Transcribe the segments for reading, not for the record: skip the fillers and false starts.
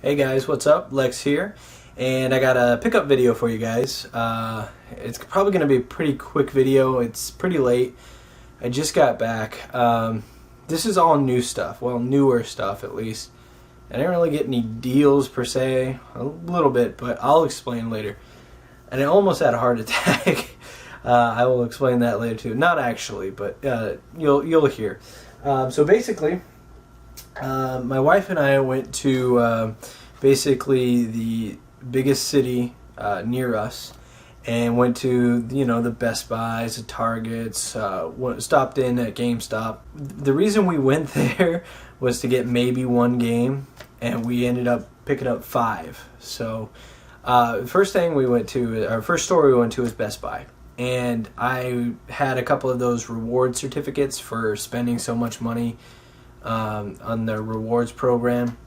Hey guys, what's up? Lex here, and I got a pickup video for you guys. It's probably going to be a pretty quick video. It's pretty late. I just got back. This is all new stuff, well, newer stuff at least. I didn't really get any deals per se, a little bit, but I'll explain later. And I almost had a heart attack. I will explain that later too. Not actually, but you'll hear. So basically, my wife and I went to basically the biggest city near us, and went to the Best Buys, the Targets, stopped in at GameStop. The reason we went there was to get maybe one game, and we ended up picking up 5. So first store we went to was Best Buy. And I had a couple of those reward certificates for spending so much money on their rewards program.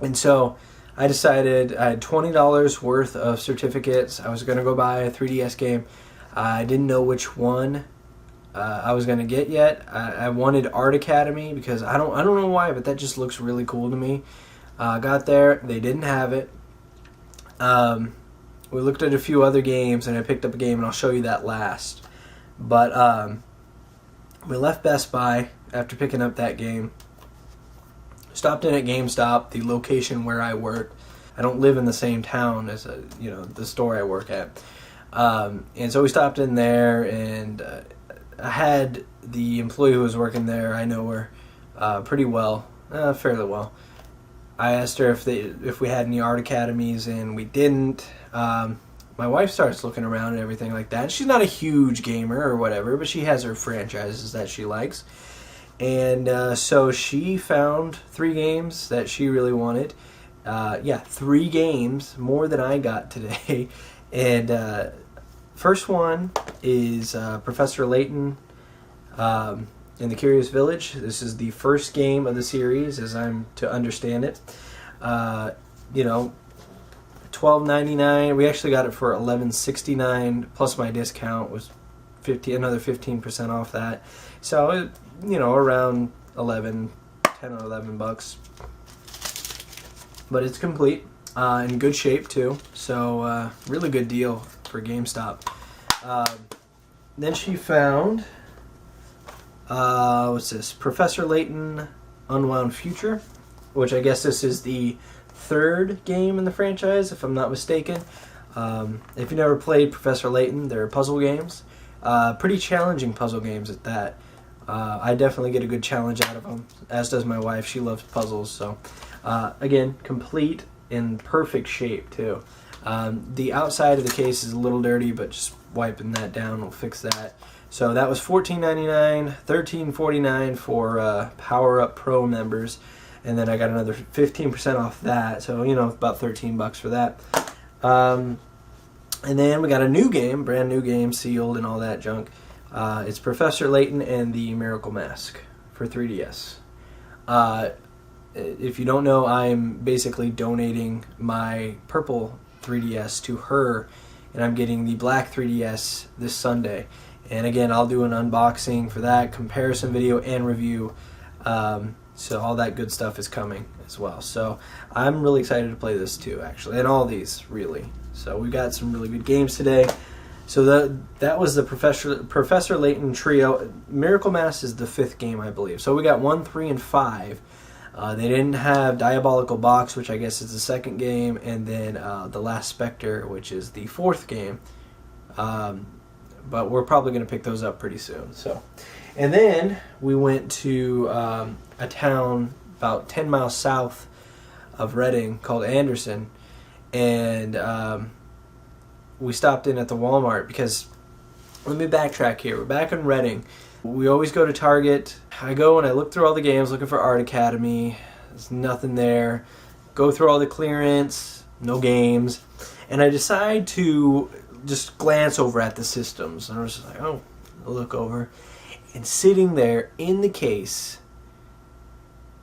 And so I decided I had $20 worth of certificates. I was going to go buy a 3DS game. I didn't know which one I was going to get yet. I wanted Art Academy because I don't know why, but that just looks really cool to me. Got there, they didn't have it. We looked at a few other games, and I picked up a game, and I'll show you that last. But we left Best Buy after picking up that game. Stopped in at GameStop, the location where I work. I don't live in the same town as the store I work at. And so we stopped in there, and I had the employee who was working there. I know her pretty well, fairly well. I asked her if we had any art academies, and we didn't. My wife starts looking around and everything like that. She's not a huge gamer or whatever, but she has her franchises that she likes. And so she found 3 games that she really wanted. 3 games, more than I got today. And first one is Professor Layton in the Curious Village. This is the first game of the series, as I'm to understand it. $12.99. We actually got it for $11.69, plus my discount was another 15% off that. So around 10 or 11 bucks. But it's complete, in good shape too. So really good deal for GameStop. Then she found what's this? Professor Layton Unwound Future, which I guess this is the 3rd game in the franchise, if I'm not mistaken. If you never played Professor Layton, they're puzzle games. Pretty challenging puzzle games at that. I definitely get a good challenge out of them, as does my wife. She loves puzzles. So again, complete in perfect shape too. The outside of the case is a little dirty, but just wiping that down will fix that. So that was $14.99, $13.49 for Power Up Pro members. And then I got another 15% off that, so about 13 bucks for that. And then we got a new game, brand new game, sealed and all that junk. It's Professor Layton and the Miracle Mask for 3DS. If you don't know, I'm basically donating my purple 3DS to her, and I'm getting the black 3DS this Sunday. And again, I'll do an unboxing for that, comparison video and review. So all that good stuff is coming as well. So I'm really excited to play this too, actually, and all these really. So we got some really good games today. So that was the Professor Layton trio. Miracle Mask is the 5th game, I believe. So we got 1, 3, and 5. They didn't have Diabolical Box, which I guess is the 2nd game, and then The Last Spectre, which is the 4th game. But we're probably going to pick those up pretty soon. So, and then we went to a town about 10 miles south of Reading called Anderson, and we stopped in at the Walmart because, let me backtrack here. We're back in Reading. We always go to Target. I go and I look through all the games looking for Art Academy. There's nothing there. Go through all the clearance, no games. And I decide to just glance over at the systems. And I was just like, oh, I'll look over. And sitting there in the case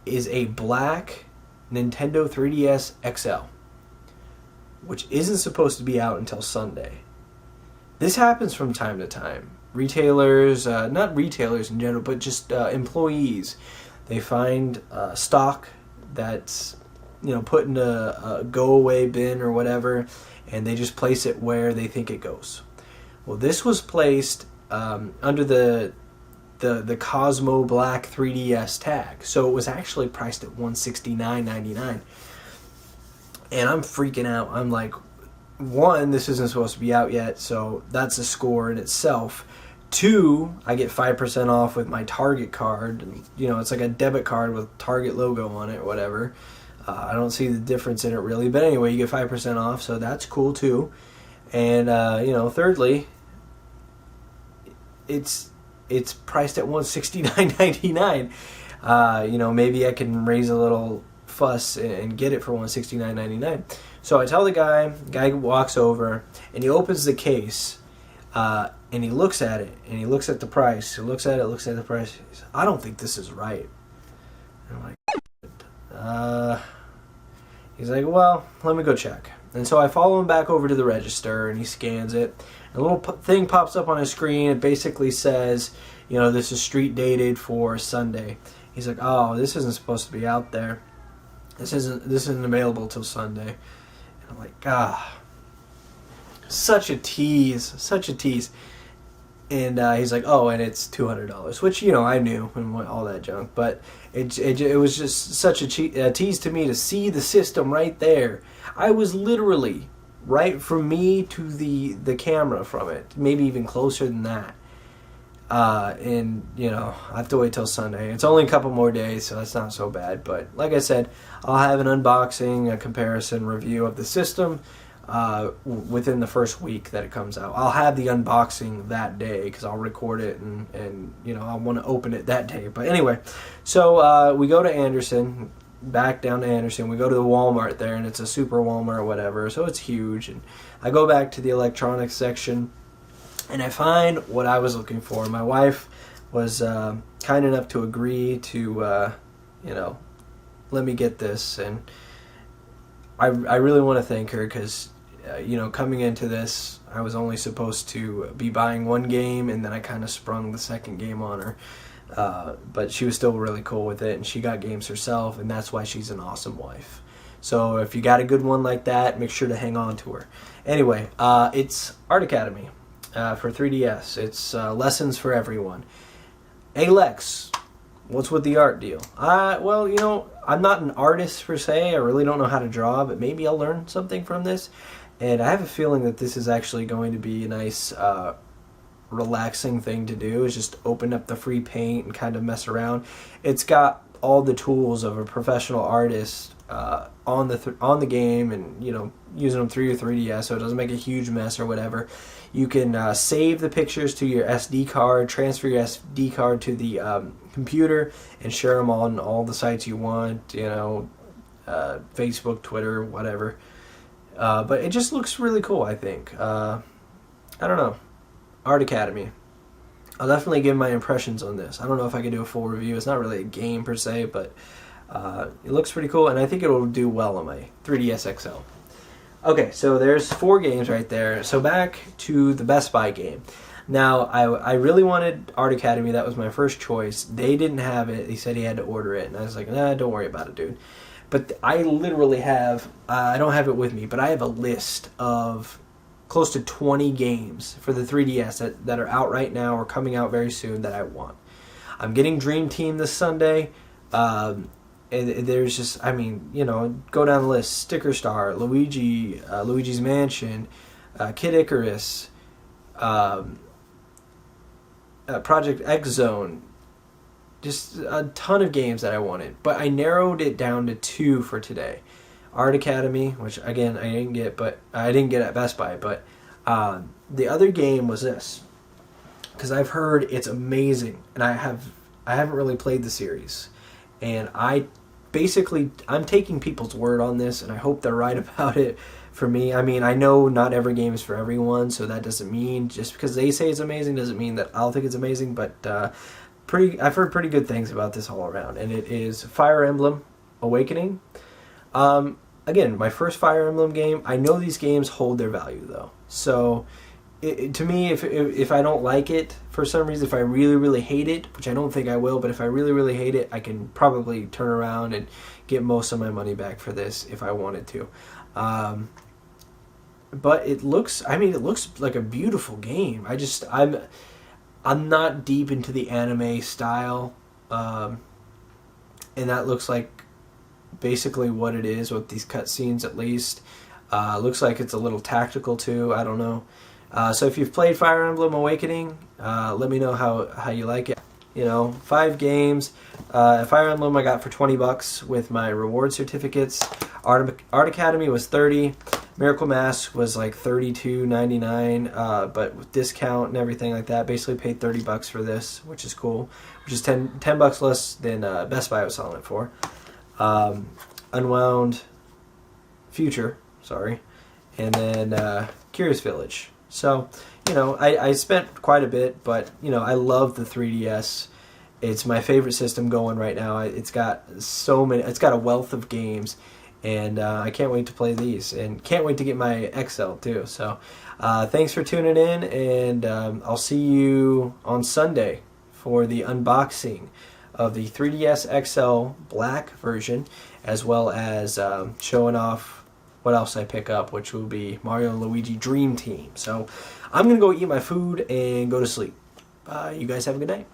is a black Nintendo 3DS XL, which isn't supposed to be out until Sunday. This happens from time to time. Retailers, not retailers in general, but just employees, they find stock that's put in a go away bin or whatever, and they just place it where they think it goes. Well, this was placed under the Cosmo Black 3DS tag, so it was actually priced at $169.99, and I'm freaking out. I'm like, one, this isn't supposed to be out yet, so that's a score in itself. Two, I get 5% off with my Target card. It's like a debit card with Target logo on it or whatever. I don't see the difference in it really, but anyway, you get 5% off, so that's cool too. And thirdly, it's priced at $169.99. Maybe I can raise a little fuss and get it for $169.99. So I tell the guy walks over and he opens the case, and he looks at it, and he looks at the price. He looks at the price. He says, I don't think this is right. And I'm like, he's like, well, let me go check. And so I follow him back over to the register, and he scans it. A little thing pops up on his screen. It basically says, this is street dated for Sunday. He's like, oh, this isn't supposed to be out there. This isn't available till Sunday. And I'm like, such a tease. And he's like, oh, and it's $200, which, I knew and all that junk. But it was just such a tease to me to see the system right there. I was literally right from me to the camera from it, maybe even closer than that. And, I have to wait till Sunday. It's only a couple more days, so that's not so bad. But like I said, I'll have an unboxing, a comparison review of the system within the first week that it comes out. I'll have the unboxing that day because I'll record it and I want to open it that day. But anyway, so we go to Anderson, back down to Anderson. We go to the Walmart there, and it's a super Walmart or whatever, so it's huge. And I go back to the electronics section, and I find what I was looking for. My wife was kind enough to agree to, let me get this, and I really want to thank her because, coming into this, I was only supposed to be buying one game, and then I kind of sprung the second game on her. But she was still really cool with it, and she got games herself, and that's why she's an awesome wife. So if you got a good one like that, make sure to hang on to her. Anyway, it's Art Academy for 3DS. It's lessons for everyone. Hey Lex, what's with the art deal? Well, I'm not an artist per se. I really don't know how to draw, but maybe I'll learn something from this. And I have a feeling that this is actually going to be a nice, relaxing thing to do, is just open up the free paint and kind of mess around. It's got all the tools of a professional artist on the game, and using them through your 3DS, so it doesn't make a huge mess or whatever. You can save the pictures to your SD card, transfer your SD card to the computer, and share them on all the sites you want. Facebook, Twitter, whatever. But it just looks really cool, I think. I don't know. Art Academy. I'll definitely give my impressions on this. I don't know if I can do a full review. It's not really a game per se, but it looks pretty cool, and I think it will do well on my 3DS XL. Okay, so there's 4 games right there. So back to the Best Buy game. Now, I really wanted Art Academy. That was my first choice. They didn't have it. He said he had to order it, and I was like, nah, don't worry about it, dude. But I literally have, I don't have it with me, but I have a list of close to 20 games for the 3DS that are out right now or coming out very soon that I want. I'm getting Dream Team this Sunday. And there's just, go down the list. Sticker Star, Luigi, Luigi's Mansion, Kid Icarus, Project X Zone. Just a ton of games that I wanted. But I narrowed it down to 2 for today. Art Academy, which again I didn't get at Best Buy, but the other game was this, because I've heard it's amazing, and I haven't really played the series, and I'm taking people's word on this, and I hope they're right about it. For me, I know not every game is for everyone, so that doesn't mean just because they say it's amazing doesn't mean that I'll think it's amazing. But I've heard pretty good things about this all around, and it is Fire Emblem Awakening. Again, my first Fire Emblem game. I know these games hold their value, though. So to me, if I don't like it for some reason, if I really hate it, which I don't think I will, but if I really hate it, I can probably turn around and get most of my money back for this if I wanted to. But it looks like a beautiful game. I'm not deep into the anime style, and that looks like basically what it is with these cutscenes at least. Looks like it's a little tactical too. I don't know. So if you've played Fire Emblem Awakening, let me know how you like it. 5 games. Fire Emblem I got for $20 with my reward certificates. Art Academy was $30. Miracle Mask was like $32.99, but with discount and everything like that, basically paid $30 for this, which is cool. Which is $10 less than Best Buy was selling it for. Unwound Future, sorry, and then Curious Village. So, I spent quite a bit, but, I love the 3DS. It's my favorite system going right now. It's got a wealth of games, and I can't wait to play these, and can't wait to get my XL too. So, thanks for tuning in, and I'll see you on Sunday for the unboxing of the 3DS XL black version, as well as showing off what else I pick up, which will be Mario and Luigi Dream Team. So I'm going to go eat my food and go to sleep. You guys have a good night.